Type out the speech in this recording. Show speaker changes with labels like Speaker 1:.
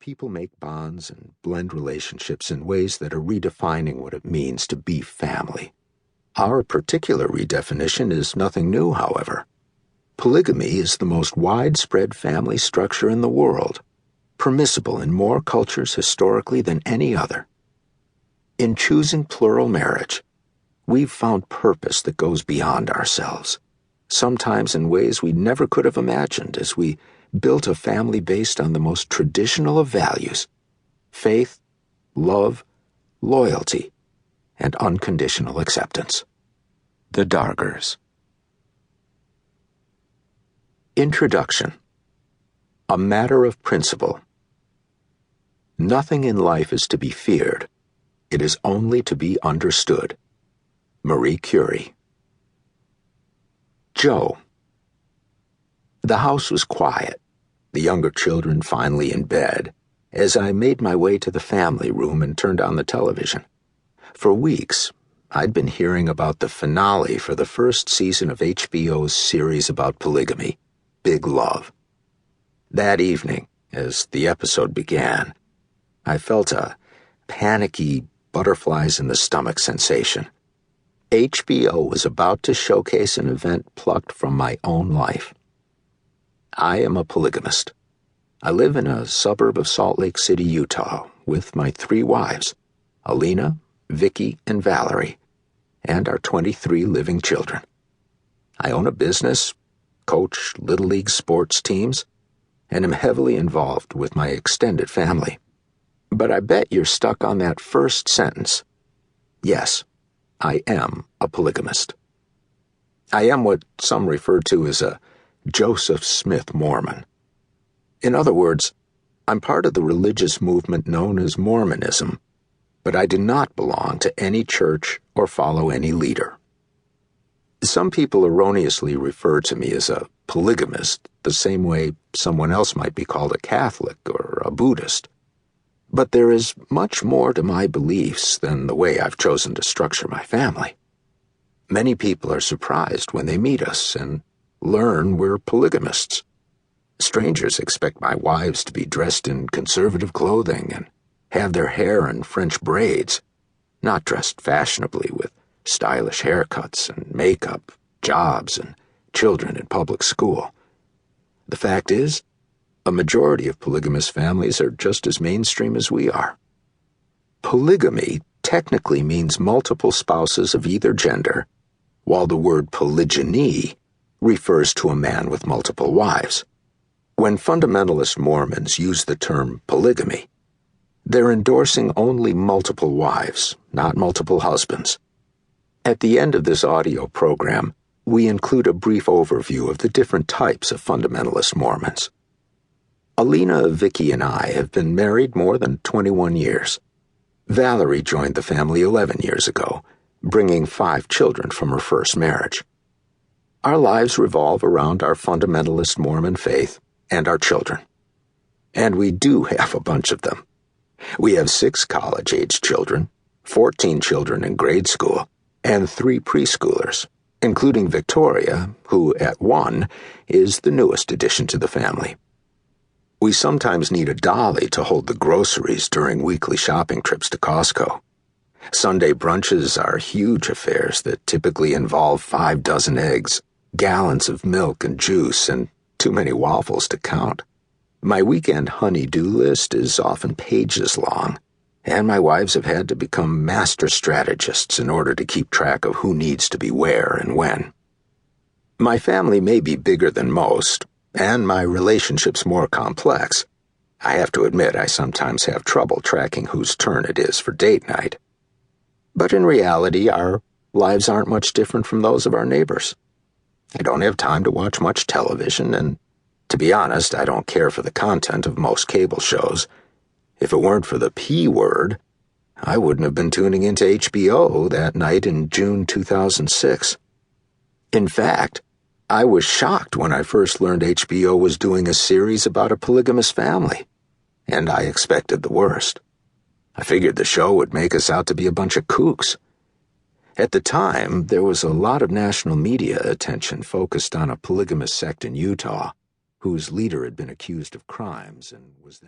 Speaker 1: people make bonds and blend relationships in ways that are redefining what it means to be family. Our particular redefinition is nothing new, however. Polygamy is the most widespread family structure in the world, permissible in more cultures historically than any other. In choosing plural marriage, we've found purpose that goes beyond ourselves, sometimes in ways we never could have imagined as we built a family based on the most traditional of values: faith, love, loyalty, and unconditional acceptance. The Dargers. Introduction. A matter of principle. Nothing in life is to be feared. It is only to be understood. Marie Curie. Joe. The house was quiet, the younger children finally in bed, as I made my way to the family room and turned on the television. For weeks, I'd been hearing about the finale for the first season of HBO's series about polygamy, Big Love. That evening, as the episode began, I felt a panicky, butterflies-in-the-stomach sensation. HBO was about to showcase an event plucked from my own life. I am a polygamist. I live in a suburb of Salt Lake City, Utah, with my 3 wives, Alina, Vicki, and Valerie, and our 23 living children. I own a business, coach Little League sports teams, and am heavily involved with my extended family. But I bet you're stuck on that first sentence. Yes, I am a polygamist. I am what some refer to as a Joseph Smith Mormon. In other words, I'm part of the religious movement known as Mormonism, but I do not belong to any church or follow any leader. Some people erroneously refer to me as a polygamist, the same way someone else might be called a Catholic or a Buddhist. But there is much more to my beliefs than the way I've chosen to structure my family. Many people are surprised when they meet us and learn we're polygamists. Strangers expect my wives to be dressed in conservative clothing and have their hair in French braids, not dressed fashionably with stylish haircuts and makeup, jobs, and children in public school. The fact is, a majority of polygamous families are just as mainstream as we are. Polygamy technically means multiple spouses of either gender, while the word polygyny refers to a man with multiple wives. When fundamentalist Mormons use the term polygamy, they're endorsing only multiple wives, not multiple husbands. At the end of this audio program, we include a brief overview of the different types of fundamentalist Mormons. Alina, Vicki, and I have been married more than 21 years. Valerie joined the family 11 years ago, bringing 5 children from her first marriage. Our lives revolve around our fundamentalist Mormon faith and our children. And we do have a bunch of them. We have 6 college-age children, 14 children in grade school, and 3 preschoolers, including Victoria, who, at 1, is the newest addition to the family. We sometimes need a dolly to hold the groceries during weekly shopping trips to Costco. Sunday brunches are huge affairs that typically involve 5 dozen eggs, gallons of milk and juice, and too many waffles to count. My weekend honey-do list is often pages long, and my wives have had to become master strategists in order to keep track of who needs to be where and when. My family may be bigger than most, and my relationships more complex. I have to admit I sometimes have trouble tracking whose turn it is for date night. But in reality, our lives aren't much different from those of our neighbors. I don't have time to watch much television, and to be honest, I don't care for the content of most cable shows. If it weren't for the P word, I wouldn't have been tuning into HBO that night in June 2006. In fact, I was shocked when I first learned HBO was doing a series about a polygamous family, and I expected the worst. I figured the show would make us out to be a bunch of kooks. At the time, there was a lot of national media attention focused on a polygamous sect in Utah, whose leader had been accused of crimes and was then